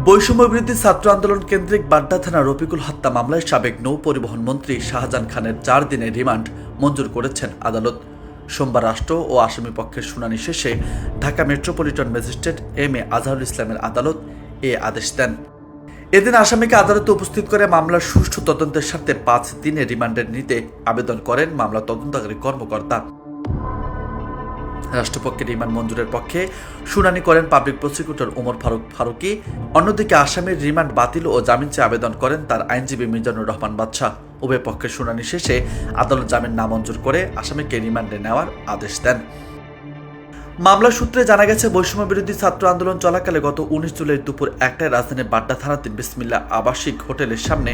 বৈষম্যবিরোধী ছাত্র আন্দোলন কেন্দ্রিক বাড্ডা থানা রফিকুল হত্যা মামলায় সাবেক নৌ পরিবহন মন্ত্রী শাহজাহান খানের 4 দিনের রিমান্ড মঞ্জুর করেছেন আদালত। সোমবার রাষ্ট্র ও আসামি পক্ষের শুনানি শেষে Dhaka metropolitan magistrate M A. Azharul ইসলামের আদালত এ আদেশ দেন। এদিন আসামিকে আদালতে উপস্থিত করে মামলার সুষ্ঠু তদন্তের স্বার্থে 5 দিনের রিমান্ডের নিতে আবেদন করেন মামলা তদন্তকারী কর্মকর্তা। রাষ্ট্রপক্ষের রিমান্ড মঞ্জুরের পক্ষে শুনানি করেন পাবলিক প্রসিকিউটর ওমর ফারুকী। অন্যদিকে আসামির রিমান্ড বাতিল ও জামিন চেয়ে আবেদন করেন তার আইনজীবী মিজানুর রহমান বাদশা। উভয় পক্ষের শুনানি শেষে আদালত জামিন নামঞ্জুর করে আসামিকে রিমান্ডে নেওয়ার আদেশ দেন। মামলার সূত্রে জানা গেছে, বৈষম্যবিরোধী ছাত্র আন্দোলন চলাকালে গত 19 জুলাই দুপুর 1টায় রাজধানীর বাড্ডা থানাধীন বিসমিল্লাহ আবাসিক হোটেলের সামনে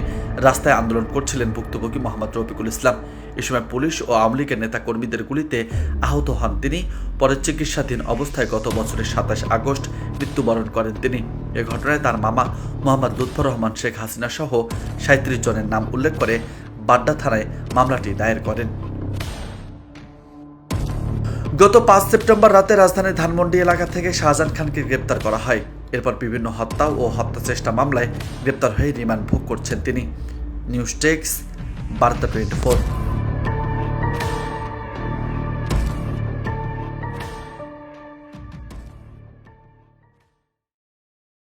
রাস্তায় আন্দোলন করছিলেন ভুক্তভোগী মোহাম্মদ রফিকুল ইসলাম। এ সময় পুলিশ ও আওয়ামী লীগের নেতাকর্মীদের গুলিতে আহত হন তিনি। পরে চিকিৎসাধীন অবস্থায় গত বছরের 27 আগস্ট মৃত্যুবরণ করেন তিনি। এ ঘটনায় তার মামা মোহাম্মদ লুৎফর রহমান শেখ হাসিনা সহ 37 জনের নাম উল্লেখ করে বাড্ডা থানায় মামলাটি দায়ের করেন। গত 5 সেপ্টেম্বর রাতে রাজধানীর ধানমন্ডি এলাকা থেকে শাহজাহান খানকে গ্রেপ্তার করা হয়। এরপর বিভিন্ন হত্যা ও হত্যা চেষ্টা মামলায় গ্রেপ্তার হয়ে রিমান্ড ভোগ করছেন তিনি। নিউজ ডেস্ক, বার্তা 24।